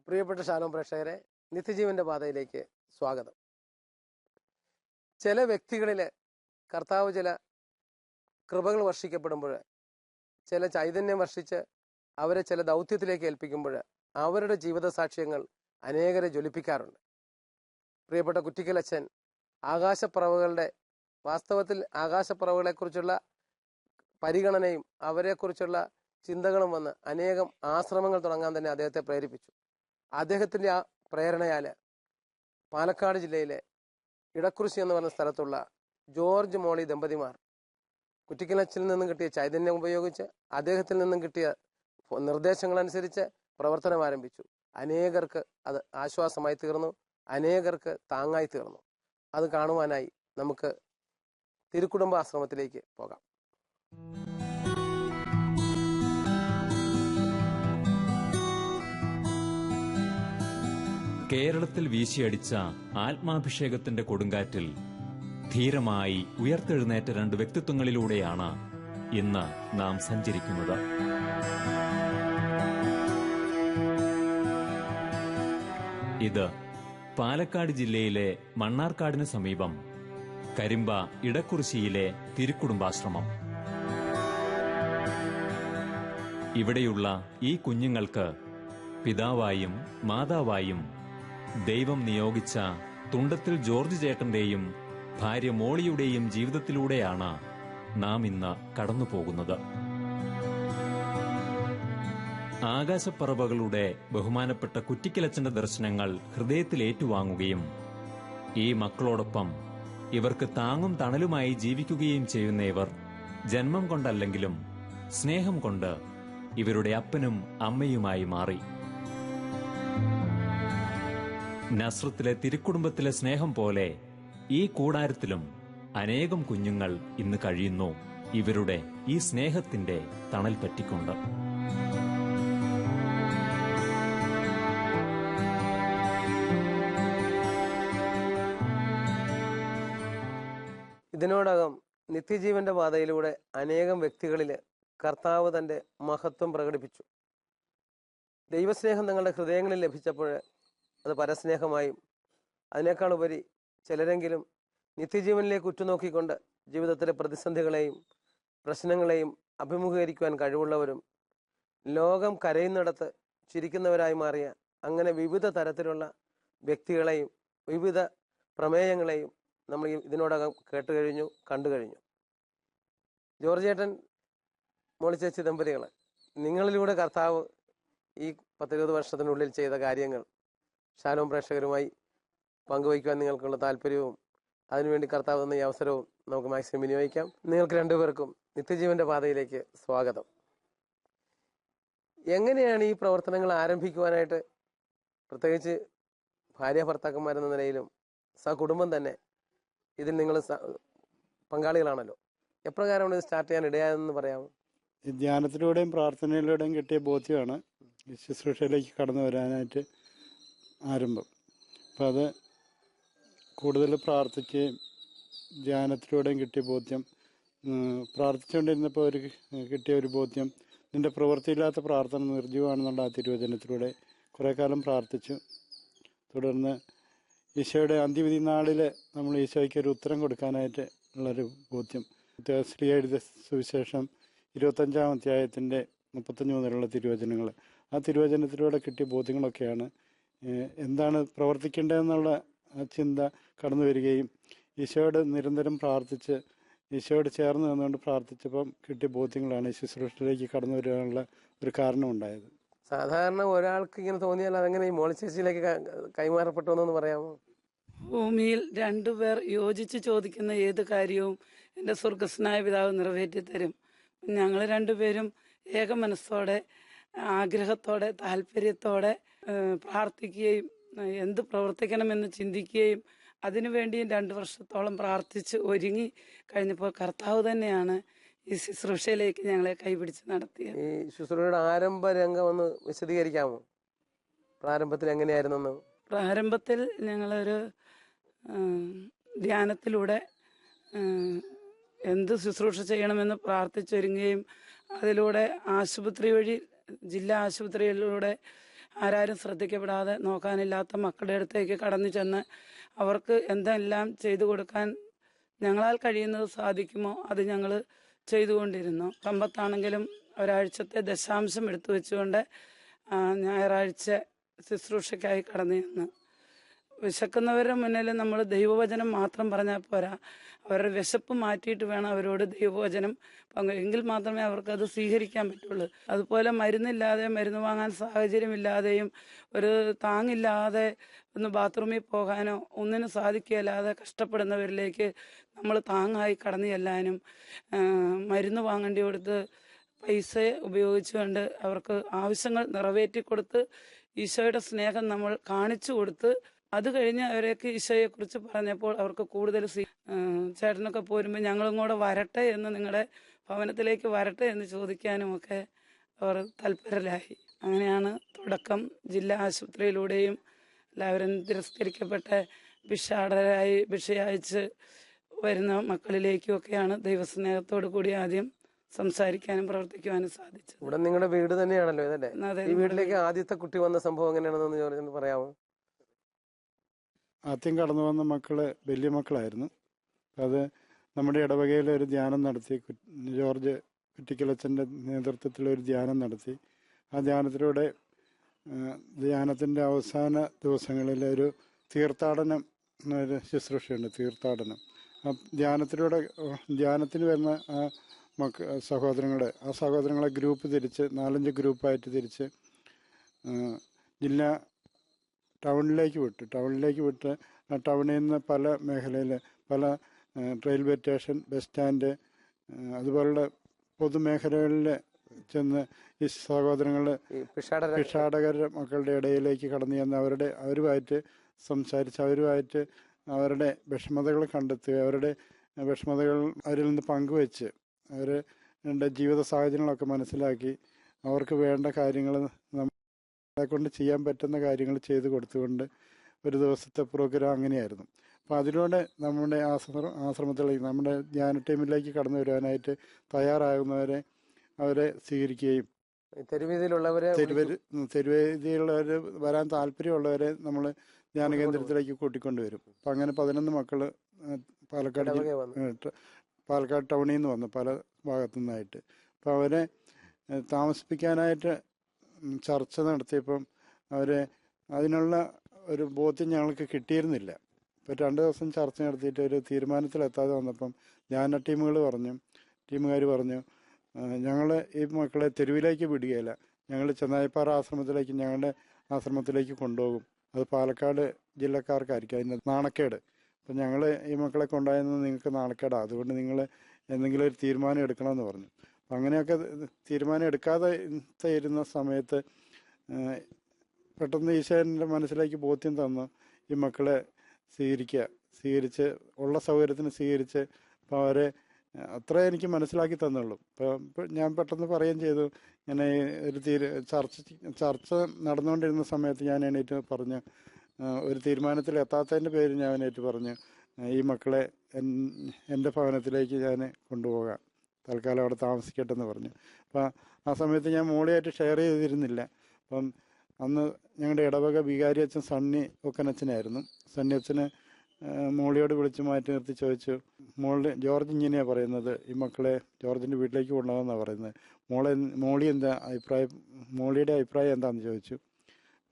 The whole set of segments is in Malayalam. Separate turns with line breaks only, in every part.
പ്രിയപ്പെട്ട ശാലോം പ്രേക്ഷകരെ, നിത്യജീവന്റെ പാതയിലേക്ക് സ്വാഗതം. ചില വ്യക്തികളിൽ കർത്താവ് ചില കൃപകൾ വർഷിക്കപ്പെടുമ്പോൾ, ചില ചൈതന്യം വർഷിച്ച് അവരെ ചില ദൗത്യത്തിലേക്ക് ഏൽപ്പിക്കുമ്പോൾ അവരുടെ ജീവിത സാക്ഷ്യങ്ങൾ അനേകരെ ജ്വലിപ്പിക്കാറുണ്ട്. പ്രിയപ്പെട്ട കുറ്റിക്കലച്ചൻ വാസ്തവത്തിൽ ആകാശപ്പറവുകളെക്കുറിച്ചുള്ള പരിഗണനയും അവരെക്കുറിച്ചുള്ള ചിന്തകളും വന്ന് അനേകം ആശ്രമങ്ങൾ തുടങ്ങാൻ തന്നെ അദ്ദേഹത്തെ പ്രേരിപ്പിച്ചു. അദ്ദേഹത്തിൻ്റെ ആ പ്രേരണയാൽ പാലക്കാട് ജില്ലയിലെ ഇടക്കുറിശി എന്ന് പറഞ്ഞ സ്ഥലത്തുള്ള ജോർജ് മോളി ദമ്പതിമാർ കുറ്റിക്കലച്ചിൽ നിന്നും കിട്ടിയ ചൈതന്യം ഉപയോഗിച്ച് അദ്ദേഹത്തിൽ നിന്നും കിട്ടിയ നിർദ്ദേശങ്ങളനുസരിച്ച് പ്രവർത്തനം ആരംഭിച്ചു. അനേകർക്ക് അത് ആശ്വാസമായി തീർന്നു, അനേകർക്ക് താങ്ങായി തീർന്നു. അത് കാണുവാനായി നമുക്ക് തിരുക്കുടുംബാശ്രമത്തിലേക്ക് പോകാം.
കേരളത്തിൽ വീശിയടിച്ച ആത്മാഭിഷേകത്തിന്റെ കൊടുങ്കാറ്റിൽ ധീരമായി ഉയർത്തെഴുന്നേറ്റ രണ്ട് വ്യക്തിത്വങ്ങളിലൂടെയാണ് ഇന്ന് നാം സഞ്ചരിക്കുന്നത്. ഇത് പാലക്കാട് ജില്ലയിലെ മണ്ണാർക്കാടിന് സമീപം കരിമ്പ ഇടക്കുറിശിയിലെ തിരുക്കുടുംബാശ്രമം. ഇവിടെയുള്ള ഈ കുഞ്ഞുങ്ങൾക്ക് പിതാവായും മാതാവായും ദൈവം നിയോഗിച്ച തുണ്ടത്തിൽ ജോർജ് ചേട്ടന്റെയും ഭാര്യ മോളിയുടെയും ജീവിതത്തിലൂടെയാണ് നാം ഇന്ന് കടന്നുപോകുന്നത്. ആകാശപ്പറവകളുടെ ബഹുമാനപ്പെട്ട കുറ്റിക്കലച്ചന്റെ ദർശനങ്ങൾ ഹൃദയത്തിൽ ഏറ്റുവാങ്ങുകയും ഈ മക്കളോടൊപ്പം ഇവർക്ക് താങ്ങും തണലുമായി ജീവിക്കുകയും ചെയ്യുന്ന ഇവർ ജന്മം കൊണ്ടല്ലെങ്കിലും സ്നേഹം കൊണ്ട് ഇവരുടെ അപ്പനും അമ്മയുമായി മാറി. നസ്രത്തിലെ തിരുക്കുടുംബത്തിലെ സ്നേഹം പോലെ ഈ കൂടാരത്തിലും അനേകം കുഞ്ഞുങ്ങൾ ഇന്ന് കഴിയുന്നു, ഇവരുടെ ഈ സ്നേഹത്തിന്റെ തണൽ പറ്റിക്കൊണ്ട്.
ഇതിനോടകം നിത്യജീവന്റെ പാതയിലൂടെ അനേകം വ്യക്തികളിൽ കർത്താവ് തന്റെ മഹത്വം പ്രകടിപ്പിച്ചു. ദൈവസ്നേഹം നിങ്ങളുടെ ഹൃദയങ്ങളിൽ ലഭിച്ചപ്പോൾ അത് പരസ്നേഹമായും, അതിനേക്കാൾ ഉപരി ചിലരെങ്കിലും നിത്യജീവനിലേക്ക് ഉറ്റുനോക്കിക്കൊണ്ട് ജീവിതത്തിലെ പ്രതിസന്ധികളെയും പ്രശ്നങ്ങളെയും അഭിമുഖീകരിക്കുവാൻ കഴിവുള്ളവരും, ലോകം കരയുന്നിടത്ത് ചിരിക്കുന്നവരായി മാറിയ അങ്ങനെ വിവിധ തരത്തിലുള്ള വ്യക്തികളെയും വിവിധ പ്രമേയങ്ങളെയും നമ്മൾ ഇതിനോടകം കേട്ടുകഴിഞ്ഞു, കണ്ടു കഴിഞ്ഞു. ജോർജ് ചേട്ടൻ, മോളി ചേച്ചി ദമ്പതികൾ, നിങ്ങളിലൂടെ കർത്താവ് ഈ 10-20 വർഷത്തിനുള്ളിൽ ചെയ്ത കാര്യങ്ങൾ ശാലോം പ്രേക്ഷകരുമായി പങ്കുവയ്ക്കുവാൻ നിങ്ങൾക്കുള്ള താല്പര്യവും അതിനുവേണ്ടി കർത്താവ് തന്ന ഈ അവസരവും നമുക്ക് മാക്സിമം വിനിയോഗിക്കാം. നിങ്ങൾക്ക് രണ്ടുപേർക്കും നിത്യജീവന്റെ പാതയിലേക്ക് സ്വാഗതം. എങ്ങനെയാണ് ഈ പ്രവർത്തനങ്ങൾ ആരംഭിക്കുവാനായിട്ട്, പ്രത്യേകിച്ച് ഭാര്യ ഭർത്താക്കന്മാരെന്ന നിലയിലും സകുടുംബം തന്നെ ഇതിൽ നിങ്ങൾ പങ്കാളികളാണല്ലോ, എപ്രകാരമാണ് ഇത് സ്റ്റാർട്ട് ചെയ്യാൻ ഇടയായെന്ന് പറയാമോ?
ഈ ധ്യാനത്തിലൂടെയും പ്രാർത്ഥനയിലൂടെയും കിട്ടിയ ബോധ്യമാണ് ഈ ശുശ്രൂഷയിലേക്ക് കടന്നു വരാനായിട്ട് ആരംഭം. അപ്പം അത് കൂടുതൽ പ്രാർത്ഥിക്കുകയും ധ്യാനത്തിലൂടെയും കിട്ടിയ ബോധ്യം, പ്രാർത്ഥിച്ചുകൊണ്ടിരുന്നപ്പോൾ കിട്ടിയ ഒരു ബോധ്യം, നിന്റെ പ്രവൃത്തിയില്ലാത്ത പ്രാർത്ഥന നിർജ്ജീവമാണെന്നുള്ള ആ തിരുവചനത്തിലൂടെ കുറേ കാലം പ്രാർത്ഥിച്ചു. തുടർന്ന് ഈശോയുടെ അന്ത്യവിധി നാളിൽ നമ്മൾ ഈശോയ്ക്ക് ഒരു ഉത്തരം കൊടുക്കാനായിട്ട് ഉള്ളൊരു ബോധ്യം. ശ്രീ എഴുതിയ സുവിശേഷം 25-ാം അധ്യായത്തിൻ്റെ 35 മുതലുള്ള തിരുവചനങ്ങൾ, ആ തിരുവചനത്തിലൂടെ കിട്ടിയ ബോധ്യങ്ങളൊക്കെയാണ് എന്താണ് പ്രവർത്തിക്കേണ്ടതെന്നുള്ള ആ ചിന്ത കടന്നു വരികയും ഈശോയോട് നിരന്തരം പ്രാർത്ഥിച്ച് ഈശോയോട് ചേർന്ന് നിന്നുകൊണ്ട് പ്രാർത്ഥിച്ചപ്പം കിട്ടിയ ബോധ്യങ്ങളാണ് ഈ ശുശ്രൂഷയിലേക്ക് കടന്നു വരാനുള്ള ഒരു കാരണമുണ്ടായത്.
സാധാരണ ഒരാൾക്ക് ഇങ്ങനെ തോന്നിയാൽ അതെങ്ങനെ ഈ മോളി ചേച്ചിയിലേക്ക് കൈമാറപ്പെട്ടു എന്ന് പറയാമോ?
ഭൂമിയിൽ രണ്ടുപേർ യോജിച്ച് ചോദിക്കുന്ന ഏത് കാര്യവും എൻ്റെ സ്വർഗസ്നായ പിതാവ് നിറവേറ്റി തരും. ഞങ്ങൾ രണ്ടുപേരും ഏക മനസ്സോടെ, ആഗ്രഹത്തോടെ, താല്പര്യത്തോടെ പ്രാർത്ഥിക്കുകയും എന്ത് പ്രവർത്തിക്കണമെന്ന് ചിന്തിക്കുകയും അതിനുവേണ്ടിയും 2 വർഷത്തോളം പ്രാർത്ഥിച്ച് ഒരുങ്ങി കഴിഞ്ഞപ്പോൾ കർത്താവ് തന്നെയാണ് ഈ ശുശ്രൂഷയിലേക്ക് ഞങ്ങളെ കൈപിടിച്ച് നടത്തിയത്.
ഈ ശുശ്രൂഷയുടെ ആരംഭ രംഗം ഒന്ന് വിശദീകരിക്കാമോ? പ്രാരംഭത്തിൽ എങ്ങനെയായിരുന്നു?
പ്രാരംഭത്തിൽ ഞങ്ങളൊരു ധ്യാനത്തിലൂടെ എന്ത് ശുശ്രൂഷ ചെയ്യണമെന്ന് പ്രാർത്ഥിച്ചൊരുങ്ങുകയും അതിലൂടെ ആശുപത്രി വഴി, ജില്ലാ ആശുപത്രിയിലൂടെ ആരാരും ശ്രദ്ധിക്കപ്പെടാതെ നോക്കാനില്ലാത്ത മക്കളുടെ അടുത്തേക്ക് കടന്നു ചെന്ന് അവർക്ക് എന്തെല്ലാം ചെയ്തു കൊടുക്കാൻ ഞങ്ങളാൽ കഴിയുന്നത് സാധിക്കുമോ അത് ഞങ്ങൾ ചെയ്തുകൊണ്ടിരുന്നു. സമ്പത്താണെങ്കിലും ഒരാഴ്ചത്തെ ദശാംശം എടുത്തു വെച്ചുകൊണ്ട് ഞായറാഴ്ച ശുശ്രൂഷയ്ക്കായി കടന്നു ചെന്ന് വിശക്കുന്നവരുടെ മുന്നിൽ നമ്മൾ ദൈവവചനം മാത്രം പറഞ്ഞാൽ പോരാ, അവരുടെ വിശപ്പ് മാറ്റിയിട്ട് വേണം അവരോട് ദൈവവചനം എങ്കിൽ മാത്രമേ അവർക്കത് സ്വീകരിക്കാൻ പറ്റുള്ളൂ. അതുപോലെ മരുന്നില്ലാതെ, മരുന്ന് വാങ്ങാൻ സാഹചര്യമില്ലാതെയും ഒരു താങ്ങില്ലാതെ ഒന്ന് ബാത്റൂമിൽ പോകാനോ ഒന്നിനും സാധിക്കുകയില്ലാതെ കഷ്ടപ്പെടുന്നവരിലേക്ക് നമ്മൾ താങ്ങായി കടന്നു ചെല്ലാനും മരുന്ന് വാങ്ങേണ്ടി കൊടുത്ത് പൈസ ഉപയോഗിച്ചുകൊണ്ട് അവർക്ക് ആവശ്യങ്ങൾ നിറവേറ്റി കൊടുത്ത് ഈശോയുടെ സ്നേഹം നമ്മൾ കാണിച്ചു കൊടുത്ത് അത് കഴിഞ്ഞ് അവരൊക്കെ ഈശോയെക്കുറിച്ച് പറഞ്ഞപ്പോൾ അവർക്ക് കൂടുതൽ ചേട്ടനൊക്കെ പോരുമ്പോൾ ഞങ്ങളും കൂടെ വരട്ടെ എന്ന്, നിങ്ങളുടെ ഭവനത്തിലേക്ക് വരട്ടെ എന്ന് ചോദിക്കാനുമൊക്കെ അവർ തൽപരരായി. അങ്ങനെയാണ് തുടക്കം. ജില്ലാ ആശുപത്രിയിലൂടെയും എല്ലാവരും തിരസ്കരിക്കപ്പെട്ട ഭിക്ഷയച്ച് വരുന്ന മക്കളിലേക്കുമൊക്കെയാണ് ദൈവസ്നേഹത്തോടു കൂടി ആദ്യം സംസാരിക്കാനും പ്രവർത്തിക്കുവാനും സാധിച്ചത്.
ഇവിടെ നിങ്ങളുടെ വീട് തന്നെയാണല്ലോ ഇതല്ലേ? ഈ വീട്ടിലേക്ക് ആദ്യത്തെ കുട്ടി വന്ന സംഭവം എങ്ങനെയാണെന്ന് പറയാമോ?
ആദ്യം കടന്നു വന്ന മക്കള് വലിയ മക്കളായിരുന്നു. അത് നമ്മുടെ ഇടവകയിൽ ഒരു ധ്യാനം നടത്തി. ജോർജ് കുറ്റിക്കലച്ചൻ്റെ നേതൃത്വത്തിൽ ഒരു ധ്യാനം നടത്തി. ആ ധ്യാനത്തിൻ്റെ അവസാന ദിവസങ്ങളിൽ ഒരു തീർത്ഥാടനം ഒരു ശുശ്രൂഷയുണ്ട്, തീർത്ഥാടനം. ആ ധ്യാനത്തിന് വരുന്ന ആ സഹോദരങ്ങളെ ഗ്രൂപ്പ് തിരിച്ച് 4-5 ഗ്രൂപ്പായിട്ട് തിരിച്ച് ജില്ലാ ടൗണിലേക്ക് വിട്ട് ആ ടൗണിൽ നിന്ന് പല മേഖലയിൽ പല റെയിൽവേ സ്റ്റേഷൻ, ബസ് സ്റ്റാൻഡ് അതുപോലുള്ള പൊതുമേഖലകളിൽ ചെന്ന് ഈ സഹോദരങ്ങൾ ഭിക്ഷാടകരുടെ മക്കളുടെ ഇടയിലേക്ക് കടന്നു ചെന്ന് അവരുമായിട്ട് സംസാരിച്ച് അവരുമായിട്ട് അവരുടെ വിഷമതകൾ കണ്ടെത്തുക, അവരുടെ വിഷമതകൾ അവരിൽ നിന്ന് പങ്കുവെച്ച് അവരുടെ ജീവിത സാഹചര്യങ്ങളൊക്കെ മനസ്സിലാക്കി അവർക്ക് വേണ്ട കാര്യങ്ങൾ കൊണ്ട് ചെയ്യാൻ പറ്റുന്ന കാര്യങ്ങൾ ചെയ്ത് കൊടുത്തുകൊണ്ട് ഒരു ദിവസത്തെ പ്രോഗ്രാം അങ്ങനെയായിരുന്നു. അപ്പോൾ അതിലൂടെ നമ്മുടെ ആശ്രമത്തിലേക്ക് നമ്മുടെ ധ്യാന ടീമിലേക്ക് കടന്നു വരുവാനായിട്ട് തയ്യാറാകുന്നവരെ അവരെ സ്വീകരിക്കുകയും തെരുവേദിയിലുള്ളവർ വരാൻ താല്പര്യമുള്ളവരെ നമ്മൾ ധ്യാന കേന്ദ്രത്തിലേക്ക് കൂട്ടിക്കൊണ്ടുവരും. അപ്പം അങ്ങനെ 11 മക്കൾ പാലക്കാട് ടൗണിൽ നിന്ന് വന്നു, പല ഭാഗത്തു നിന്നായിട്ട്. അപ്പോൾ അവരെ താമസിപ്പിക്കാനായിട്ട് ചർച്ച നടത്തിയപ്പം അതിനുള്ള ഒരു ബോധ്യം ഞങ്ങൾക്ക് കിട്ടിയിരുന്നില്ല. ഇപ്പോൾ 2 ദിവസം ചർച്ച നടത്തിയിട്ട് ഒരു തീരുമാനത്തിലെത്താതെ വന്നപ്പം ധ്യാന ടീമുകാർ പറഞ്ഞു ഞങ്ങൾ ഈ മക്കളെ തെരുവിലേക്ക് വിടുകയില്ല, ഞങ്ങൾ ചെന്നായിപ്പാറ ഞങ്ങളുടെ ആശ്രമത്തിലേക്ക് കൊണ്ടുപോകും. അത് പാലക്കാട് ജില്ലക്കാർക്കായിരിക്കും അതിൻ്റെ നാണക്കേട്. അപ്പം ഞങ്ങൾ ഈ മക്കളെ കൊണ്ടുപോയെന്ന് നിങ്ങൾക്ക് നാണക്കേടാണ്, അതുകൊണ്ട് നിങ്ങൾ എന്തെങ്കിലും ഒരു തീരുമാനം എടുക്കണമെന്ന് പറഞ്ഞു. അപ്പം അങ്ങനെയൊക്കെ തീരുമാനം എടുക്കാതെ ഇരുന്ന സമയത്ത് പെട്ടെന്ന് ഈശോൻ്റെ മനസ്സിലേക്ക് ബോധ്യം തന്നു ഈ മക്കളെ സ്വീകരിച്ച് ഉള്ള സൗകര്യത്തിന് സ്വീകരിച്ച്. അപ്പോൾ അവരെ അത്രേ എനിക്ക് മനസ്സിലാക്കി തന്നുള്ളൂ. അപ്പോൾ ഞാൻ പെട്ടെന്ന് പറയുകയും ചെയ്തു, ഇങ്ങനെ ഒരു ചർച്ച നടന്നുകൊണ്ടിരുന്ന സമയത്ത് ഞാൻ എണീറ്റ് പറഞ്ഞു, ഒരു തീരുമാനത്തിൽ എത്താത്തതിൻ്റെ പേര് ഞാൻ എണീറ്റ് പറഞ്ഞു, ഈ മക്കളെ എൻ്റെ ഭവനത്തിലേക്ക് ഞാൻ കൊണ്ടുപോകാം, തൽക്കാലം അവിടെ താമസിക്കട്ടെ എന്ന് പറഞ്ഞു. അപ്പം ആ സമയത്ത് ഞാൻ മോളിയായിട്ട് ഷെയർ ചെയ്തിരുന്നില്ല. അപ്പം അന്ന് ഞങ്ങളുടെ ഇടവക വികാരി അച്ഛൻ സണ്ണി ഒക്കനച്ഛനായിരുന്നു. സണ്ണി അച്ഛന് മോളിയോട് വിളിച്ച് മാറ്റി നിർത്തി ചോദിച്ചു, ജോർജ് ഇങ്ങനെയാണ് പറയുന്നത്, ഈ മക്കളെ ജോർജിൻ്റെ വീട്ടിലേക്ക് കൊണ്ടുപോകുമെന്നാണ് പറയുന്നത്, മോളിയുടെ അഭിപ്രായം എന്താണെന്ന് ചോദിച്ചു.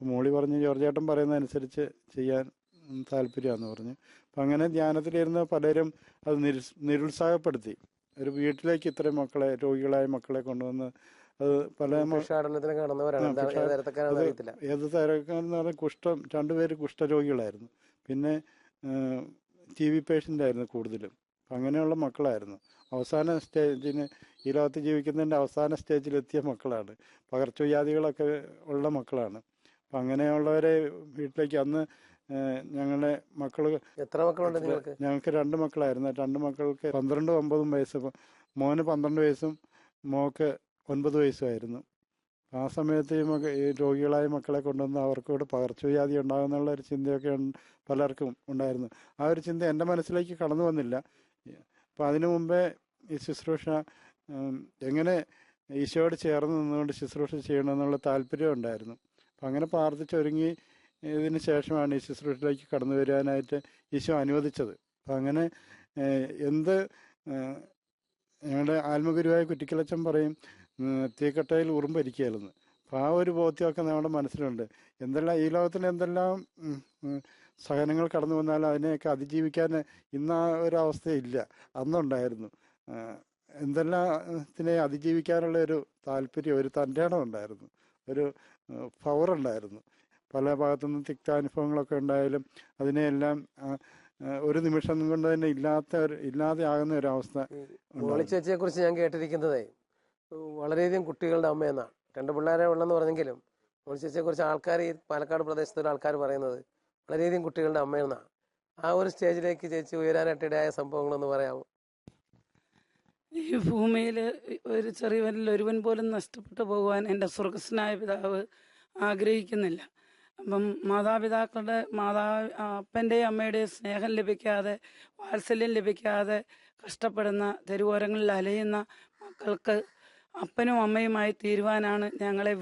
മോളി പറഞ്ഞു ജോർജേട്ടൻ പറയുന്നതനുസരിച്ച് ചെയ്യാൻ താല്പര്യമാണെന്ന് പറഞ്ഞു. അപ്പം അങ്ങനെ ധ്യാനത്തിലിരുന്ന് പലരും അത് നിരുത്സാഹപ്പെടുത്തി. ഒരു വീട്ടിലേക്ക് ഇത്രയും രോഗികളായ മക്കളെ കൊണ്ടുവന്ന് അത് പല ഏത് തരക്കാരെന്ന് പറഞ്ഞാൽ കുഷ്ഠം 2 പേര് കുഷ്ഠരോഗികളായിരുന്നു, പിന്നെ TB പേഷ്യൻ്റ് ആയിരുന്നു കൂടുതലും. അങ്ങനെയുള്ള മക്കളായിരുന്നു. അവസാന സ്റ്റേജിന് ഈ ലോകത്ത് ജീവിക്കുന്നതിൻ്റെ അവസാന സ്റ്റേജിലെത്തിയ മക്കളാണ്, പകർച്ചവ്യാധികളൊക്കെ ഉള്ള മക്കളാണ്. അപ്പം അങ്ങനെയുള്ളവരെ വീട്ടിലേക്ക് അന്ന് ഞങ്ങളുടെ മക്കൾ
എത്ര മക്കളുണ്ട്
ഞങ്ങൾക്ക് 2 മക്കളായിരുന്നു. 2 മക്കൾക്ക് 12, 9 വയസ്സ്. മോന് 12 വയസ്സും മോക്ക് 9 വയസ്സുമായിരുന്നു. ആ സമയത്ത് ഈ രോഗികളായ മക്കളെ കൊണ്ടുവന്ന് അവർക്കൂടെ പകർച്ചവ്യാധി ഉണ്ടാകുന്നുള്ള ഒരു ചിന്തയൊക്കെ പലർക്കും ഉണ്ടായിരുന്നു. ആ ഒരു ചിന്ത എൻ്റെ മനസ്സിലേക്ക് കടന്നു വന്നില്ല. അപ്പം അതിനു മുമ്പേ ഈ ശുശ്രൂഷ എങ്ങനെ ഈശോയോട് ചേർന്ന് നിന്നുകൊണ്ട് ശുശ്രൂഷ ചെയ്യണമെന്നുള്ള താല്പര്യം ഉണ്ടായിരുന്നു. അപ്പം അങ്ങനെ പ്രാർത്ഥിച്ചൊരുങ്ങി ഇതിന് ശേഷമാണ് ഈ ശുശ്രൂഷയിലേക്ക് കടന്നു വരാനായിട്ട് ഈശോ അനുവദിച്ചത്. അപ്പം അങ്ങനെ എന്ത് ഞങ്ങളുടെ ആത്മഗുരുവായ കുറ്റിക്കലച്ചൻ പറയും, തീക്കട്ടയിൽ ഉറുമ്പരിക്കുകയല്ലെന്ന്. അപ്പം ആ ഒരു ബോധ്യമൊക്കെ നമ്മുടെ മനസ്സിലുണ്ട്. എന്തെല്ലാം ഈ ലോകത്തിൽ എന്തെല്ലാം സഹനങ്ങൾ കടന്നു വന്നാലും അതിനെയൊക്കെ അതിജീവിക്കാൻ ഇന്ന് ആ ഒരു അവസ്ഥയില്ല, അന്നുണ്ടായിരുന്നു. എന്തെല്ലാത്തിനെ അതിജീവിക്കാനുള്ള ഒരു താല്പര്യം, ഒരു തൻ്റെടം ഉണ്ടായിരുന്നു, ഒരു പവർ ഉണ്ടായിരുന്നു. പല ഭാഗത്തുനിന്നും തിക്താനുഭവങ്ങളൊക്കെ ഉണ്ടായാലും അതിനെയെല്ലാം ഒരു നിമിഷം കൊണ്ട് തന്നെ ഇല്ലാതെ ആകുന്ന ഒരവസ്ഥ.
മോളിച്ചേച്ചിയെ കുറിച്ച് ഞാൻ കേട്ടിരിക്കുന്നതേ വളരെയധികം കുട്ടികളുടെ അമ്മയെന്നാണ്. 2 പിള്ളേരെ ഉള്ളെന്ന് പറഞ്ഞെങ്കിലും മോളിച്ചേച്ചിയെ കുറിച്ച് ആൾക്കാർ, ഈ പാലക്കാട് പ്രദേശത്തുള്ള ആൾക്കാർ പറയുന്നത് വളരെയധികം കുട്ടികളുടെ അമ്മയെന്നാണ്. ആ ഒരു സ്റ്റേജിലേക്ക് ചേച്ചി ഉയരാനായിട്ട് ഇടയായ സംഭവങ്ങളൊന്ന് പറയാമോ?
ഈ ഭൂമിയിൽ ഒരു ചെറിയവനിൽ ഒരുവൻ പോലും നഷ്ടപ്പെട്ടു പോകുവാൻ എൻ്റെ സ്വർഗസ്വനായ പിതാവ് ആഗ്രഹിക്കുന്നില്ല. അപ്പം മാതാപിതാക്കളുടെ അപ്പൻ്റെയും അമ്മയുടെയും സ്നേഹം ലഭിക്കാതെ, വാത്സല്യം ലഭിക്കാതെ കഷ്ടപ്പെടുന്ന, തെരുവോരങ്ങളിൽ അലയുന്ന മക്കൾക്ക് അപ്പനും അമ്മയുമായി തീരുവാനാണ് ഞങ്ങളെ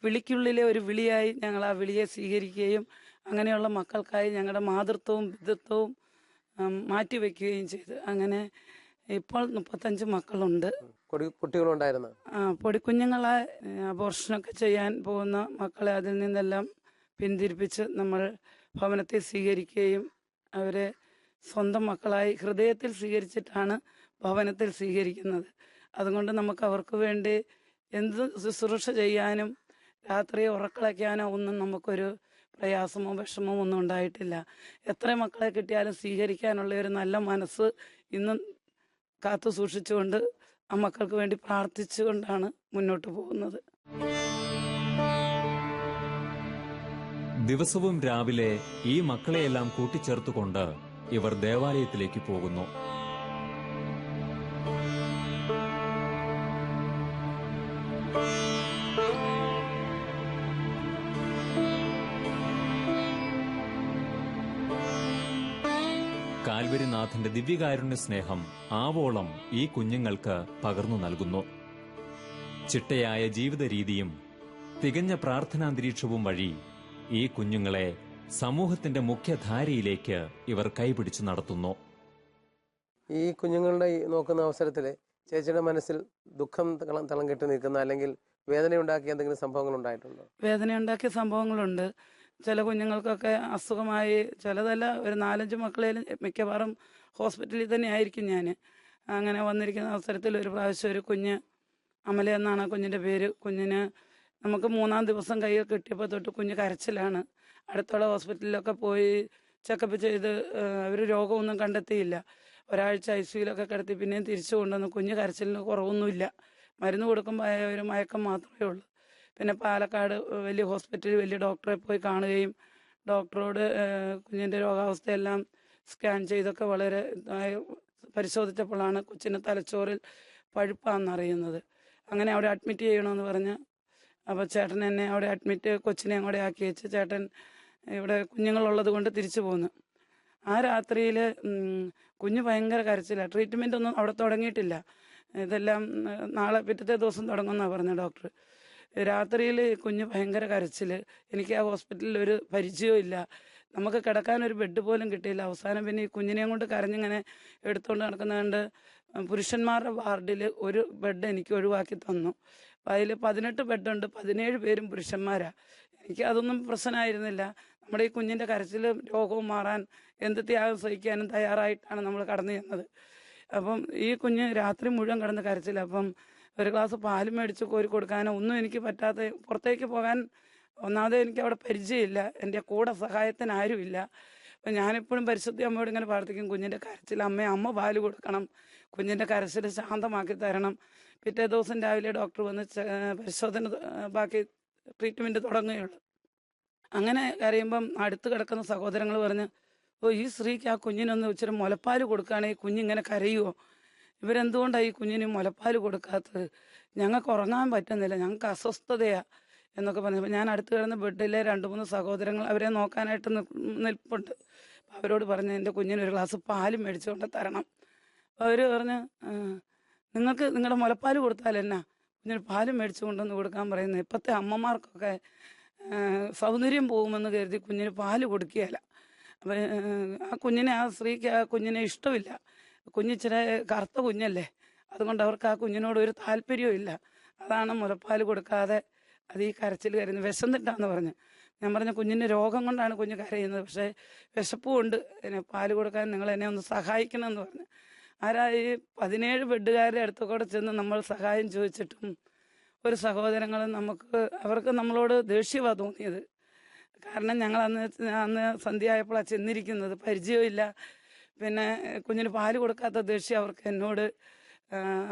വിളിക്കുള്ളിലെ ഒരു വിളിയായി ഞങ്ങൾ ആ വിളിയെ സ്വീകരിക്കുകയും അങ്ങനെയുള്ള മക്കൾക്കായി ഞങ്ങളുടെ മാതൃത്വവും പിതൃത്വവും മാറ്റിവെക്കുകയും ചെയ്തു. അങ്ങനെ ഇപ്പോൾ 35 മക്കളുണ്ട്.
കുട്ടികളുണ്ടായിരുന്നു.
പൊടിക്കുഞ്ഞുങ്ങളെ അബോർഷനൊക്കെ ചെയ്യാൻ പോകുന്ന മക്കളെ അതിൽ നിന്നെല്ലാം പിന്തിരിപ്പിച്ച് നമ്മൾ ഭവനത്തിൽ സ്വീകരിക്കുകയും അവരെ സ്വന്തം മക്കളായി ഹൃദയത്തിൽ സ്വീകരിച്ചിട്ടാണ് ഭവനത്തിൽ സ്വീകരിക്കുന്നത്. അതുകൊണ്ട് നമുക്ക് അവർക്ക് വേണ്ടി എന്ത് ശുശ്രൂഷ ചെയ്യാനും രാത്രി ഉറക്കളയ്ക്കാനോ ഒന്നും നമുക്കൊരു പ്രയാസമോ വിഷമോ ഒന്നും ഉണ്ടായിട്ടില്ല. എത്ര മക്കളെ കിട്ടിയാലും സ്വീകരിക്കാനുള്ള ഒരു നല്ല മനസ്സ് ഇന്നും കാത്തു സൂക്ഷിച്ചുകൊണ്ട് ആ മക്കൾക്ക് വേണ്ടി പ്രാർത്ഥിച്ചുകൊണ്ടാണ് മുന്നോട്ട് പോകുന്നത്.
ദിവസവും രാവിലെ ഈ മക്കളെയെല്ലാം കൂട്ടിച്ചേർത്തുകൊണ്ട് ഇവർ ദേവാലയത്തിലേക്ക് പോകുന്നു. കാൽവരിനാഥന്റെ ദിവ്യകാരുണ്യ സ്നേഹം ആവോളം ഈ കുഞ്ഞുങ്ങൾക്ക് പകർന്നു നൽകുന്നു. ചിട്ടയായ ജീവിത രീതിയും തികഞ്ഞ പ്രാർത്ഥനാന്തരീക്ഷവും വഴി ഈ കുഞ്ഞുങ്ങളെ സമൂഹത്തിന്റെ മുഖ്യധാരയിലേക്ക് ഇവർ കൈപിടിച്ചു നടത്തുന്നു.
ഈ കുഞ്ഞുങ്ങളുടെ നോക്കുന്ന അവസരത്തിൽ ചേച്ചിയുടെ മനസ്സിൽ ദുഃഖം തളം കെട്ടി നിൽക്കുന്ന അല്ലെങ്കിൽ വേദനയുണ്ടാക്കിയ എന്തെങ്കിലും സംഭവങ്ങൾ ഉണ്ടായിട്ടുണ്ടോ?
വേദനയുണ്ടാക്കിയ സംഭവങ്ങളുണ്ട്. ചില കുഞ്ഞുങ്ങൾക്കൊക്കെ അസുഖമായി, ചിലതല്ല, ഒരു 4-5 മക്കളേലും മിക്കവാറും ഹോസ്പിറ്റലിൽ തന്നെ ആയിരിക്കും ഞാൻ. അങ്ങനെ വന്നിരിക്കുന്ന അവസരത്തിൽ ഒരു പ്രാവശ്യം ഒരു കുഞ്ഞ്, അമല എന്നാണ് ആ കുഞ്ഞിൻ്റെ പേര്, കുഞ്ഞിന് നമുക്ക് 3-ാം ദിവസം കയ്യിൽ കിട്ടിയപ്പോൾ തൊട്ട് കുഞ്ഞ് കരച്ചിലാണ്. അടുത്തുള്ള ഹോസ്പിറ്റലിലൊക്കെ പോയി ചെക്കപ്പ് ചെയ്ത് അവർ രോഗമൊന്നും കണ്ടെത്തിയില്ല. ഒരാഴ്ച ICUയിലൊക്കെ കിടത്തി പിന്നെയും തിരിച്ചു കൊണ്ടുവന്നു. കുഞ്ഞ് കരച്ചിലിന് കുറവൊന്നുമില്ല. മരുന്ന് കൊടുക്കുമ്പോൾ ഒരു മയക്കം മാത്രമേ ഉള്ളൂ. പിന്നെ പാലക്കാട് വലിയ ഹോസ്പിറ്റലിൽ വലിയ ഡോക്ടറെ പോയി കാണുകയും ഡോക്ടറോട് കുഞ്ഞിൻ്റെ രോഗാവസ്ഥയെല്ലാം സ്കാൻ ചെയ്തൊക്കെ വളരെ പരിശോധിച്ചപ്പോഴാണ് കൊച്ചിന് തലച്ചോറിൽ പഴുപ്പാണെന്നറിയുന്നത്. അങ്ങനെ അവിടെ അഡ്മിറ്റ് ചെയ്യണമെന്ന് പറഞ്ഞ്, അപ്പോൾ ചേട്ടൻ എന്നെ അവിടെ കൊച്ചിനെ അങ്ങോട്ട് ആക്കി വെച്ച് ചേട്ടൻ ഇവിടെ കുഞ്ഞുങ്ങളുള്ളത് കൊണ്ട് തിരിച്ചു പോന്നു. ആ രാത്രിയിൽ കുഞ്ഞ് ഭയങ്കര കരച്ചിലാണ്. ട്രീറ്റ്മെൻ്റ് ഒന്നും അവിടെ തുടങ്ങിയിട്ടില്ല. ഇതെല്ലാം നാളെ പിറ്റത്തെ ദിവസം തുടങ്ങുമെന്നാണ് പറഞ്ഞ ഡോക്ടർ. രാത്രിയിൽ കുഞ്ഞ് ഭയങ്കര കരച്ചിൽ. എനിക്ക് ആ ഹോസ്പിറ്റലിൽ ഒരു പരിചയവും ഇല്ല. നമുക്ക് കിടക്കാനൊരു ബെഡ് പോലും കിട്ടിയില്ല. അവസാനം പിന്നെ ഈ കുഞ്ഞിനെയും കൊണ്ട് കരഞ്ഞിങ്ങനെ എടുത്തുകൊണ്ട് നടക്കുന്നതുകൊണ്ട് പുരുഷന്മാരുടെ വാർഡിൽ ഒരു ബെഡ് എനിക്ക് ഒഴിവാക്കി തന്നു. അതിൽ 18 ബെഡുണ്ട്, 17 പേരും പുരുഷന്മാരാണ്. എനിക്ക് അതൊന്നും പ്രശ്നമായിരുന്നില്ല. നമ്മുടെ ഈ കുഞ്ഞിൻ്റെ കരച്ചിലും രോഗവും മാറാൻ എന്ത് ത്യാഗം സഹിക്കാനും തയ്യാറായിട്ടാണ് നമ്മൾ കടന്നു ചെന്നത്. അപ്പം ഈ കുഞ്ഞ് രാത്രി മുഴുവൻ കിടന്ന് കരച്ചില്ല. അപ്പം ഒരു ഗ്ലാസ് പാല് മേടിച്ച് കോരി കൊടുക്കാനോ ഒന്നും എനിക്ക് പറ്റാത്ത, പുറത്തേക്ക് പോകാൻ ഒന്നാമത് എനിക്ക് അവിടെ പരിചയമില്ല, എൻ്റെ കൂടെ സഹായത്തിന് ആരുമില്ല. അപ്പം ഞാനെപ്പോഴും പരിശുദ്ധ അമ്മയോട് ഇങ്ങനെ പ്രാർത്ഥിക്കും, കുഞ്ഞിൻ്റെ കരച്ചിൽ അമ്മ പാല് കൊടുക്കണം, കുഞ്ഞിൻ്റെ കരച്ചിൽ ശാന്തമാക്കി തരണം. പിറ്റേ ദിവസം രാവിലെ ഡോക്ടർ വന്ന് പരിശോധന ബാക്കി ട്രീറ്റ്മെൻറ്റ് തുടങ്ങുകയുള്ളൂ. അങ്ങനെ കരയുമ്പം അടുത്ത് കിടക്കുന്ന സഹോദരങ്ങൾ പറഞ്ഞ്, ഈ സ്ത്രീക്ക് ആ കുഞ്ഞിനൊന്ന് ഇച്ചിരി മുലപ്പാൽ കൊടുക്കുകയാണെങ്കിൽ കുഞ്ഞിങ്ങനെ കരയുമോ? ഇവരെന്തുകൊണ്ടാണ് ഈ കുഞ്ഞിന് മുലപ്പാൽ കൊടുക്കാത്തത്? ഞങ്ങൾക്ക് ഉറങ്ങാൻ പറ്റുന്നില്ല, ഞങ്ങൾക്ക് അസ്വസ്ഥതയാണ് എന്നൊക്കെ പറഞ്ഞപ്പോൾ ഞാൻ അടുത്ത് കിടന്ന ബെഡിലെ 2-3 സഹോദരങ്ങൾ അവരെ നോക്കാനായിട്ട് നിൽപ്പുണ്ട്. അപ്പോൾ അവരോട് പറഞ്ഞ് എൻ്റെ കുഞ്ഞിനൊരു ഗ്ലാസ് പാലും മേടിച്ചുകൊണ്ട് തരണം. അപ്പോൾ അവർ പറഞ്ഞ്, നിങ്ങൾക്ക് നിങ്ങളുടെ മുലപ്പാൽ കൊടുത്താൽ എന്നാ, കുഞ്ഞിന് പാലും മേടിച്ചു കൊണ്ടുവന്ന് കൊടുക്കാൻ പറയുന്നത്? ഇപ്പോഴത്തെ അമ്മമാർക്കൊക്കെ സൗന്ദര്യം പോകുമെന്ന് കരുതി കുഞ്ഞിന് പാല് കൊടുക്കുകയില്ല. അപ്പം ആ കുഞ്ഞിനെ, ആ സ്ത്രീക്ക് ആ കുഞ്ഞിനെ ഇഷ്ടമില്ല. കുഞ്ഞിച്ചിരി കറുത്ത കുഞ്ഞല്ലേ, അതുകൊണ്ട് അവർക്ക് ആ കുഞ്ഞിനോട് ഒരു താല്പര്യവും ഇല്ല. അതാണ് മുലപ്പാൽ കൊടുക്കാതെ അത് ഈ കരച്ചിൽ കരയുന്നത്. വിശന്നിട്ടാന്ന് പറഞ്ഞു. ഞാൻ പറഞ്ഞ കുഞ്ഞിൻ്റെ രോഗം കൊണ്ടാണ് കുഞ്ഞ് കരയുന്നത്, പക്ഷേ വിശപ്പും ഉണ്ട്, എന്നെ പാല് കൊടുക്കാൻ നിങ്ങൾ എന്നെ ഒന്ന് സഹായിക്കണമെന്ന് പറഞ്ഞു. ഈ 17 ബെഡുകാരുടെ അടുത്ത് കൂടെ ചെന്ന് നമ്മൾ സഹായം ചോദിച്ചിട്ടും ഒരു സഹോദരങ്ങളും അവർക്ക് നമ്മളോട് ദേഷ്യമാണ് തോന്നിയത്. കാരണം ഞങ്ങൾ അന്ന് സന്ധ്യയായപ്പോഴാണ് ചെന്നിരിക്കുന്നത്, പരിചയമില്ല. പിന്നെ കുഞ്ഞിന് പാല് കൊടുക്കാത്ത ദേഷ്യം അവർക്ക് എന്നോട്.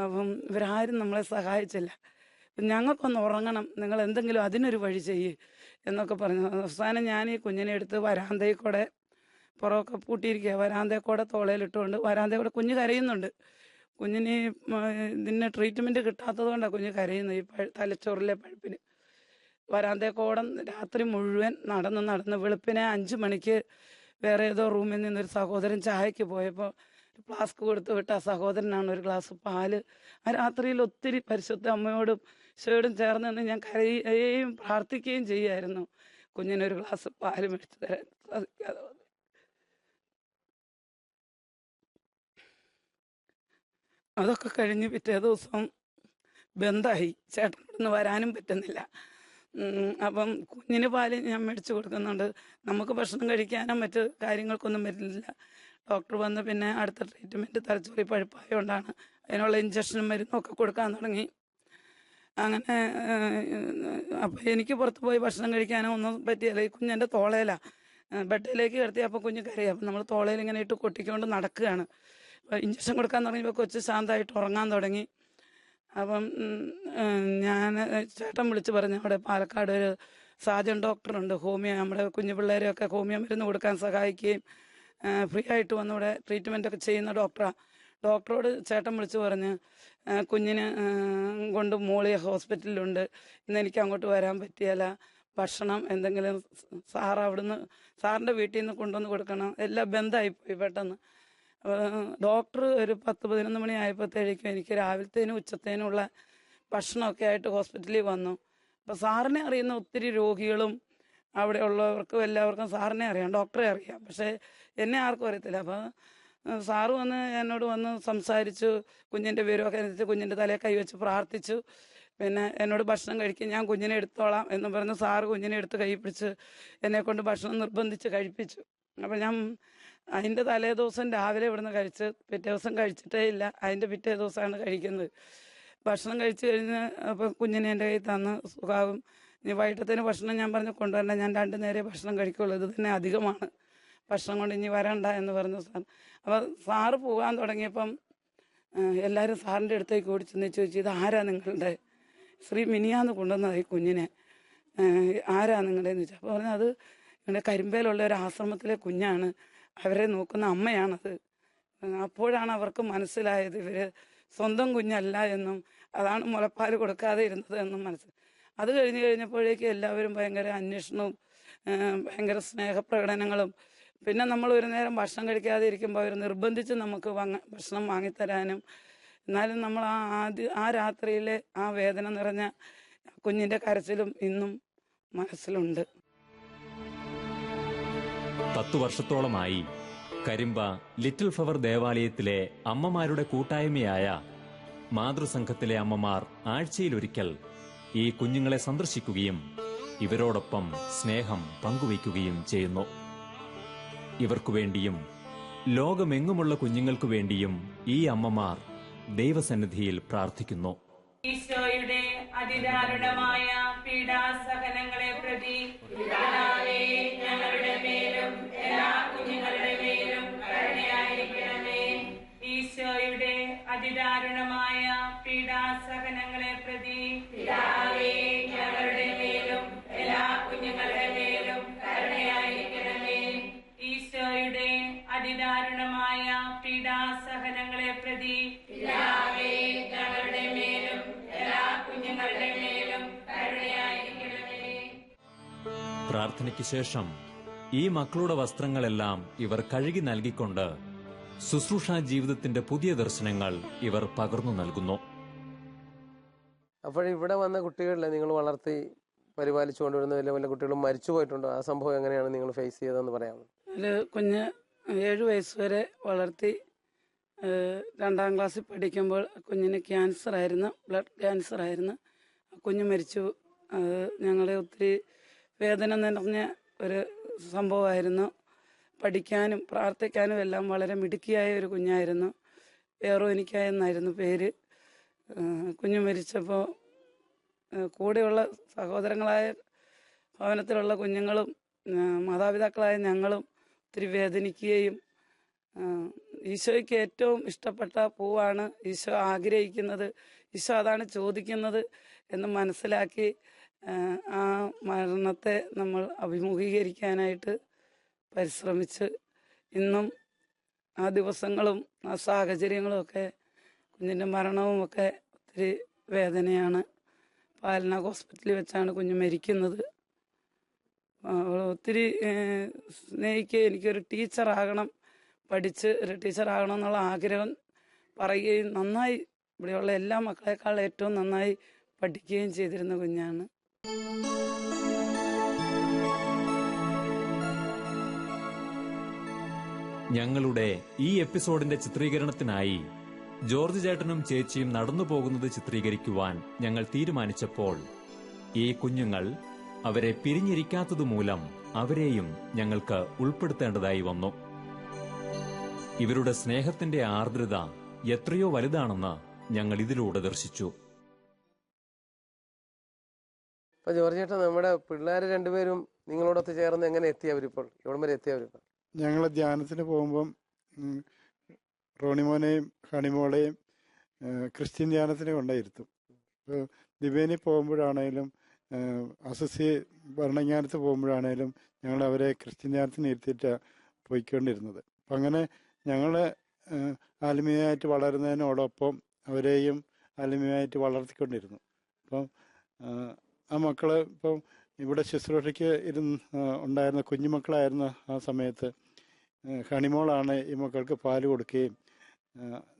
അപ്പം ഇവരാരും നമ്മളെ സഹായിച്ചില്ല. ഞങ്ങൾക്കൊന്ന് ഉറങ്ങണം, നിങ്ങൾ എന്തെങ്കിലും അതിനൊരു വഴി ചെയ്യ് എന്നൊക്കെ പറഞ്ഞു. അവസാനം ഞാൻ ഈ കുഞ്ഞിനെ എടുത്ത് വരാന്തയിൽ കൂടെ, പുറമൊക്കെ പൂട്ടിയിരിക്കുക, വരാന്തയിൽ കൂടെ തോളയിലിട്ടുകൊണ്ട് വരാന്തയിൽ കൂടെ കുഞ്ഞ് കരയുന്നുണ്ട്. കുഞ്ഞിന് ഇതിന് ട്രീറ്റ്മെൻറ്റ് കിട്ടാത്തത് കൊണ്ടാണ് കുഞ്ഞ് കരയുന്നത്, ഈ തലച്ചോറിലെ പഴുപ്പിന്. വരാന്തയിൽ കൂടെ രാത്രി മുഴുവൻ നടന്ന് വെളുപ്പിനെ 5 മണിക്ക് വേറെ ഏതോ റൂമിൽ നിന്നൊരു സഹോദരൻ ചായക്ക് പോയപ്പോൾ ഫ്ലാസ്ക് കൊടുത്ത് വിട്ട ആ സഹോദരനാണ് ഒരു ഗ്ലാസ് പാല്. ആ രാത്രിയിൽ ഒത്തിരി പരിശുദ്ധ അമ്മയോടും ഈശോയോടും ചേർന്ന് നിന്ന് ഞാൻ കരയുകയും പ്രാർത്ഥിക്കുകയും ചെയ്യുമായിരുന്നു, കുഞ്ഞിനൊരു ഗ്ലാസ് പാല് മേടിച്ചു തരാൻ സാധിക്കാതെ വന്നു. അതൊക്കെ കഴിഞ്ഞ് പിറ്റേ ദിവസം ബന്ധായി, ചേട്ടനോടൊന്ന് വരാനും പറ്റുന്നില്ല. അപ്പം കുഞ്ഞിന് പാല് ഞാൻ മേടിച്ചു കൊടുക്കുന്നുണ്ട്, നമുക്ക് ഭക്ഷണം കഴിക്കാനോ മറ്റ് കാര്യങ്ങൾക്കൊന്നും പറ്റില്ല. ഡോക്ടർ വന്ന് പിന്നെ അടുത്ത ട്രീറ്റ്മെൻറ്റ് തലച്ചോറി പഴുപ്പായതുകൊണ്ടാണ് അതിനുള്ള ഇഞ്ചക്ഷനും മരുന്നൊക്കെ കൊടുക്കാൻ തുടങ്ങി. അങ്ങനെ അപ്പോൾ എനിക്ക് പുറത്ത് പോയി ഭക്ഷണം കഴിക്കാനോ ഒന്നും പറ്റിയല്ല. ഈ കുഞ്ഞെൻ്റെ തോളയിലാണ്, ബെഡിലേക്ക് കിടത്തി. അപ്പോൾ കുഞ്ഞ് കരയും. അപ്പം നമ്മൾ തോളയിൽ ഇങ്ങനെ ഇട്ട് കൊട്ടിക്കൊണ്ട് നടക്കുകയാണ്. ഇഞ്ചക്ഷൻ കൊടുക്കാൻ തുടങ്ങിയപ്പോൾ കൊച്ച് ശാന്തമായിട്ട് ഉറങ്ങാൻ തുടങ്ങി. അപ്പം ഞാൻ ചേട്ടൻ വിളിച്ച് പറഞ്ഞു, അവിടെ പാലക്കാട് ഒരു സാജൻ ഡോക്ടറുണ്ട്, ഹോമിയോ, നമ്മുടെ കുഞ്ഞു പിള്ളേരെയൊക്കെ ഹോമിയോ മരുന്ന് കൊടുക്കാൻ സഹായിക്കുകയും ഫ്രീ ആയിട്ട് വന്ന് ഇവിടെ ട്രീറ്റ്മെൻറ്റൊക്കെ ചെയ്യുന്ന ഡോക്ടറാണ്. ഡോക്ടറോട് ചേട്ടൻ വിളിച്ച് പറഞ്ഞ്, കുഞ്ഞിന് കൊണ്ട് മോളിയ ഹോസ്പിറ്റലിലുണ്ട്, ഇന്ന് എനിക്ക് അങ്ങോട്ട് വരാൻ പറ്റിയല്ല, ഭക്ഷണം എന്തെങ്കിലും സാറിൻ്റെ വീട്ടിൽ നിന്ന് കൊണ്ടുവന്ന് കൊടുക്കണം. എല്ലാം ബന്ധമായിപ്പോയി പെട്ടെന്ന്. ഡോക്ടർ ഒരു 10-11 മണി ആയപ്പോഴത്തേക്കും എനിക്ക് രാവിലത്തേനും ഉച്ചത്തേനുമുള്ള ഭക്ഷണമൊക്കെ ആയിട്ട് ഹോസ്പിറ്റലിൽ വന്നു. അപ്പോൾ സാറിനെ അറിയുന്ന ഒത്തിരി രോഗികളും അവിടെ ഉള്ളവർക്കും എല്ലാവർക്കും സാറിനെ അറിയാം, ഡോക്ടറെ അറിയാം, പക്ഷേ എന്നെ ആർക്കും അറിയത്തില്ല. അപ്പോൾ സാറ് എന്നോട് വന്ന് സംസാരിച്ചു, കുഞ്ഞിൻ്റെ വിവരമൊക്കെ അനുസരിച്ച് കുഞ്ഞിൻ്റെ തലയിൽ കൈവച്ച് പ്രാർത്ഥിച്ചു. പിന്നെ എന്നോട് ഭക്ഷണം കഴിക്കും, ഞാൻ കുഞ്ഞിനെ എടുത്തോളാം എന്ന് പറഞ്ഞ് സാറ് കുഞ്ഞിനെ എടുത്ത് കൈ പിടിച്ച് എന്നെക്കൊണ്ട് ഭക്ഷണം നിർബന്ധിച്ച് കഴിപ്പിച്ചു. അപ്പോൾ ഞാൻ അതിൻ്റെ തലേ ദിവസം രാവിലെ ഇവിടുന്ന് കഴിച്ച് പിറ്റേ ദിവസം കഴിച്ചിട്ടേ ഇല്ല, അതിൻ്റെ പിറ്റേ ദിവസമാണ് കഴിക്കുന്നത്. ഭക്ഷണം കഴിച്ച് കഴിഞ്ഞ് അപ്പോൾ കുഞ്ഞിനെ എൻ്റെ കയ്യിൽ തന്ന് സുഖാവും. ഇനി വൈകിട്ടത്തേന് ഭക്ഷണം ഞാൻ പറഞ്ഞ് കൊണ്ടുവരണ്ട, ഞാൻ 2 നേരെ ഭക്ഷണം കഴിക്കുള്ളൂ, ഇത് തന്നെ അധികമാണ്, ഭക്ഷണം കൊണ്ട് ഇനി വരണ്ട എന്ന് പറഞ്ഞു സാർ. അപ്പോൾ സാറ് പോകാൻ തുടങ്ങിയപ്പം എല്ലാവരും സാറിൻ്റെ അടുത്തേക്ക് ഓടി ചെന്ന് ചോദിച്ചു, ഇത് ആരാ നിങ്ങളുടെ? ശ്രീ മിനിയാന്ന് കൊണ്ടുവന്നതായി കുഞ്ഞിനെ, ആരാ നിങ്ങളുടെയെന്ന് ചോദിച്ചു. അപ്പോൾ പറഞ്ഞു, അത് നിങ്ങളുടെ കരിമ്പയിലുള്ള ഒരു ആശ്രമത്തിലെ കുഞ്ഞാണ്, അവരെ നോക്കുന്ന അമ്മയാണത്. അപ്പോഴാണ് അവർക്ക് മനസ്സിലായത് ഇവർ സ്വന്തം കുഞ്ഞല്ല എന്നും, അതാണ് മുലപ്പാൽ കൊടുക്കാതെ ഇരുന്നത് എന്നും മനസ്സിലായി. അത് കഴിഞ്ഞപ്പോഴേക്കും എല്ലാവരും ഭയങ്കര അന്വേഷണവും ഭയങ്കര സ്നേഹപ്രകടനങ്ങളും. പിന്നെ നമ്മൾ ഒരു നേരം ഭക്ഷണം കഴിക്കാതെ ഇരിക്കുമ്പോൾ അവർ നിർബന്ധിച്ച് നമുക്ക് ഭക്ഷണം വാങ്ങിത്തരാനും. എന്നാലും നമ്മൾ ആ രാത്രിയിലെ ആ വേദന നിറഞ്ഞ കുഞ്ഞിൻ്റെ കരച്ചിലും ഇന്നും മനസ്സിലുണ്ട്.
10 വർഷത്തോളമായി കരിമ്പ ലിറ്റിൽ ഫ്ലവർ ദേവാലയത്തിലെ അമ്മമാരുടെ കൂട്ടായ്മയായ മാതൃസംഘത്തിലെ അമ്മമാർ ആഴ്ചയിലൊരിക്കൽ ഈ കുഞ്ഞുങ്ങളെ സന്ദർശിക്കുകയും ഇവരോടൊപ്പം സ്നേഹം പങ്കുവയ്ക്കുകയും ചെയ്യുന്നു. ഇവർക്കു വേണ്ടിയും ലോകമെങ്ങുമുള്ള കുഞ്ഞുങ്ങൾക്കു വേണ്ടിയും ഈ അമ്മമാർ ദൈവസന്നിധിയിൽ പ്രാർത്ഥിക്കുന്നു.
ഈശോയുടെ അതിദാരുണമായ പീഡാസഹനങ്ങളെ പ്രതി പിതാവേ, ഞങ്ങളുടെ മേലും എല്ലാ കുഞ്ഞുങ്ങളുടെ മേലും കരുണയായിരിക്കണമേ. ഈശോയുടെ അതിദാരുണമായ പീഡാസഹനങ്ങളെ പ്രതി പിതാവേ, ഞങ്ങളുടെ മേലും എല്ലാ കുഞ്ഞുങ്ങളുടെ മേലും കരുണയായിരിക്കണമേ. ഈശോയുടെ അതിദാരുണമായ പീഡാസഹനങ്ങളെ പ്രതി പിതാവേ, ഞങ്ങളുടെ മേലും എല്ലാ കുഞ്ഞുങ്ങളുടെ മേലും കരുണയായിരിക്കണമേ.
പ്രാർത്ഥനയ്ക്ക് ശേഷം ഈ മക്കളുടെ വസ്ത്രങ്ങളെല്ലാം ഇവർ കഴുകി നൽകിക്കൊണ്ട് ശുശ്രൂഷാ ജീവിതത്തിന്റെ പുതിയ ദർശനങ്ങൾ ഇവർ പകർന്നു നൽകുന്നു.
അപ്പോൾ ഇവിടെ വന്ന കുട്ടികളിൽ നിങ്ങൾ വളർത്തി പരിപാലിച്ചു കൊണ്ടുവരുന്ന വല്ല കുട്ടികളും മരിച്ചു പോയിട്ടുണ്ടോ? ആ സംഭവം എങ്ങനെയാണ് നിങ്ങൾ ഫേസ് ചെയ്തതെന്ന് പറയാമോ?
ഒരു കുഞ്ഞ് 7 വയസ്സ് വരെ വളർത്തി 2ാം ക്ലാസ്സിൽ പഠിക്കുമ്പോൾ കുഞ്ഞിന് ക്യാൻസർ ആയിരുന്നു, ബ്ലഡ് ക്യാൻസർ ആയിരുന്നു. കുഞ്ഞ് മരിച്ചു. അത് ഞങ്ങളെ ഒത്തിരി വേദന നിറഞ്ഞ ഒരു സംഭവമായിരുന്നു. പഠിക്കാനും പ്രാർത്ഥിക്കാനും എല്ലാം വളരെ മിടുക്കിയായ ഒരു കുഞ്ഞായിരുന്നു. വെറോനിക്ക എന്നായിരുന്നു പേര്. കുഞ്ഞ് മരിച്ചപ്പോൾ കൂടെയുള്ള സഹോദരങ്ങളായ ഭവനത്തിലുള്ള കുഞ്ഞുങ്ങളും മാതാപിതാക്കളായ ഞങ്ങളും ഒത്തിരി വേദനിക്കുകയും ഈശോയ്ക്ക് ഏറ്റവും ഇഷ്ടപ്പെട്ട പൂവാണ് ഈശോ ആഗ്രഹിക്കുന്നത്, ഈശോ അതാണ് ചോദിക്കുന്നത് എന്ന് മനസ്സിലാക്കി ആ മരണത്തെ നമ്മൾ അഭിമുഖീകരിക്കാനായിട്ട് പരിശ്രമിച്ച് ഇന്നും ആ ദിവസങ്ങളും ആ സാഹചര്യങ്ങളും ഒക്കെ കുഞ്ഞിൻ്റെ മരണവും ഒക്കെ ഒത്തിരി വേദനയാണ്. പാലന ഹോസ്പിറ്റലിൽ വെച്ചാണ് കുഞ്ഞ് മരിക്കുന്നത്. ഒത്തിരി സ്നേഹിക്കുക, എനിക്കൊരു ടീച്ചറാകണം, പഠിച്ച് ഒരു ടീച്ചറാകണം എന്നുള്ള ആഗ്രഹം പറയുകയും നന്നായി ഇവിടെയുള്ള എല്ലാ മക്കളെക്കാൾ ഏറ്റവും നന്നായി പഠിക്കുകയും ചെയ്തിരുന്ന കുഞ്ഞാണ്.
ഞങ്ങളുടെ ഈ എപ്പിസോഡിന്റെ ചിത്രീകരണത്തിനായി ജോർജ് ചേട്ടനും ചേച്ചിയും നടന്നു പോകുന്നത് ചിത്രീകരിക്കുവാൻ ഞങ്ങൾ തീരുമാനിച്ചപ്പോൾ ഈ കുഞ്ഞുങ്ങൾ അവരെ പിരിഞ്ഞിരിക്കാത്തതുമൂലം അവരെയും ഞങ്ങൾക്ക് ഉൾപ്പെടുത്തേണ്ടതായി വന്നു. ഇവരുടെ സ്നേഹത്തിന്റെ ആർദ്രത എത്രയോ വലുതാണെന്ന് ഞങ്ങൾ ഇതിലൂടെ ദർശിച്ചു.
അപ്പൊ ജോർജ് ചേട്ടാ, നമ്മുടെ പിള്ളേർ രണ്ടുപേരും നിങ്ങളോടൊത്ത് ചേർന്ന് എങ്ങനെ എത്തിയവരിപ്പോൾ, എവിടെ വരെ എത്തിയവരിപ്പോൾ?
ഞങ്ങൾ ധ്യാനത്തിന് പോകുമ്പം റോണിമോനെയും ഹണിമോളെയും ക്രിസ്ത്യൻ ധ്യാനത്തിന് കൊണ്ടായിരുത്തും. ദിവ്യനി പോകുമ്പോഴാണേലും അസസ്യ ഭരണജ്ഞാനത്ത് പോകുമ്പോഴാണേലും ഞങ്ങൾ അവരെ ക്രിസ്ത്യൻ ധ്യാനത്തിന് ഇരുത്തിയിട്ട് പോയിക്കൊണ്ടിരുന്നത്. അപ്പം അങ്ങനെ ഞങ്ങൾ ആത്മീയമായിട്ട് വളരുന്നതിനോടൊപ്പം അവരെയും ആത്മീയമായിട്ട് വളർത്തിക്കൊണ്ടിരുന്നു. അപ്പം ആ മക്കൾ ഇപ്പം ഇവിടെ ശുശ്രൂഷയ്ക്ക് ഉണ്ടായിരുന്ന കുഞ്ഞുമക്കളായിരുന്ന ആ സമയത്ത് ഹണിമോളാണ് ഈ മക്കൾക്ക് പാല് കൊടുക്കുകയും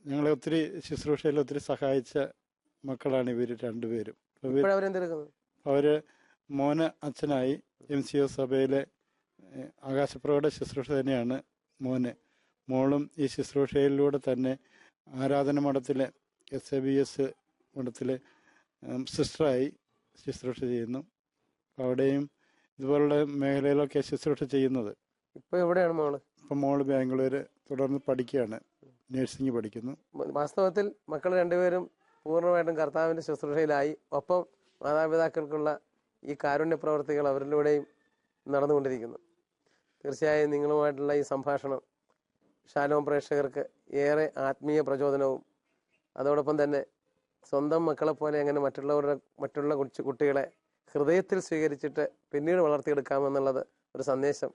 ഞങ്ങളെ ഒത്തിരി ശുശ്രൂഷയിൽ ഒത്തിരി സഹായിച്ച മക്കളാണ് ഇവർ രണ്ടുപേരും. അവര് മോന് അച്ഛനായി MCO സഭയിലെ ആകാശപ്രകട ശുശ്രൂഷ തന്നെയാണ് മോന്. മോളും ഈ ശുശ്രൂഷയിലൂടെ തന്നെ ആരാധന മഠത്തിലെ SABS മഠത്തിലെ സിസ്റ്ററായി ശുശ്രൂഷ ചെയ്യുന്നു. അവിടെയും ഇതുപോലുള്ള മേഖലയിലൊക്കെ ശുശ്രൂഷ ചെയ്യുന്നത്.
ഇപ്പൊ എവിടെയാണ് മോള്?
ഇപ്പം മോള് ബാംഗ്ലൂര് തുടർന്ന് പഠിക്കുകയാണ്, നഴ്സിംഗ് പഠിക്കുന്നു.
വാസ്തവത്തിൽ മക്കൾ രണ്ടുപേരും പൂർണ്ണമായിട്ടും കർത്താവിന്റെ ശുശ്രൂഷയിലായി. ഒപ്പം മാതാപിതാക്കൾക്കുള്ള ഈ കാരുണ്യ പ്രവർത്തികൾ അവരിലൂടെയും നടന്നുകൊണ്ടിരിക്കുന്നു. തീർച്ചയായും നിങ്ങളുമായിട്ടുള്ള ഈ സംഭാഷണം ഷാലോം പ്രേക്ഷകർക്ക് ഏറെ ആത്മീയ പ്രചോദനവും അതോടൊപ്പം തന്നെ സ്വന്തം മക്കളെപ്പോലെ എങ്ങനെ മറ്റുള്ള കുട്ടികളെ ഹൃദയത്തിൽ സ്വീകരിച്ചിട്ട് പിന്നീട് വളർത്തിയെടുക്കാമെന്നുള്ളത് ഒരു സന്ദേശം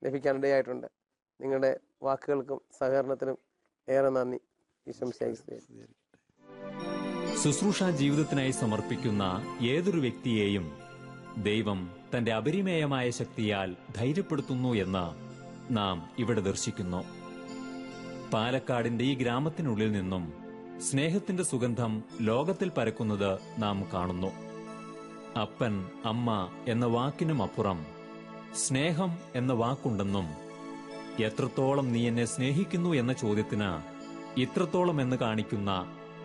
ലഭിക്കാനിടയായിട്ടുണ്ട്. നിങ്ങളുടെ വാക്കുകൾക്കും സഹകരണത്തിനും ഏറെ നന്ദി.
ശുശ്രൂഷ ജീവിതത്തിനായി സമർപ്പിക്കുന്ന ഏതൊരു വ്യക്തിയെയും ദൈവം തന്റെ അപരിമേയമായ ശക്തിയാൽ ധൈര്യപ്പെടുത്തുന്നു എന്ന് നാം ഇവിടെ ദർശിക്കുന്നു. പാലക്കാടിന്റെ ഈ ഗ്രാമത്തിനുള്ളിൽ നിന്നും സ്നേഹത്തിന്റെ സുഗന്ധം ലോകത്തിൽ പരക്കുന്നത് നാം കാണുന്നു. അപ്പൻ, അമ്മ എന്ന വാക്കിനും അപ്പുറം സ്നേഹം എന്ന വാക്കുണ്ടെന്നും എത്രത്തോളം നീ എന്നെ സ്നേഹിക്കുന്നു എന്ന ചോദ്യത്തിന് ഇത്രത്തോളം എന്ന് കാണിക്കുന്ന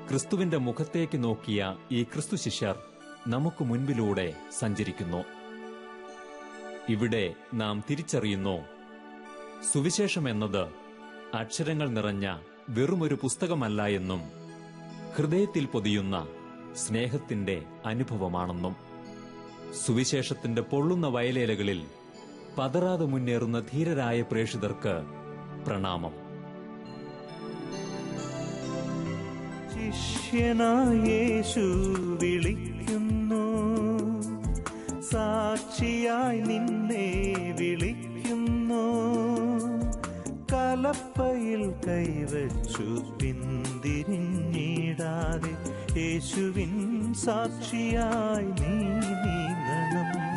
ക്രിസ്തുവിന്റെ മുഖത്തേക്ക് നോക്കിയ ഈ ക്രിസ്തു ശിഷ്യർ നമുക്ക് മുൻപിലൂടെ സഞ്ചരിക്കുന്നു. ഇവിടെ നാം തിരിച്ചറിയുന്നു, സുവിശേഷം എന്നത് അക്ഷരങ്ങൾ നിറഞ്ഞ വെറുമൊരു പുസ്തകമല്ല എന്നും ഹൃദയത്തിൽ പൊതിയുന്ന സ്നേഹത്തിന്റെ അനുഭവമാണെന്നും. സുവിശേഷത്തിന്റെ പൊള്ളുന്ന വയലേലകളിൽ പതറാതെ മുന്നേറുന്ന ധീരരായ പ്രേക്ഷിതർക്ക് പ്രണാമം.
ശിഷ്യനായ യേശു വിളിക്കുന്നു, സാക്ഷിയായി നിന്നെ വിളിക്കുന്നു. കലപ്പയിൽ കൈവച്ചു പിന്തിരിഞ്ഞിടാതെ യേശുവിൻ സാക്ഷിയായി നീ നീങ്ങണം.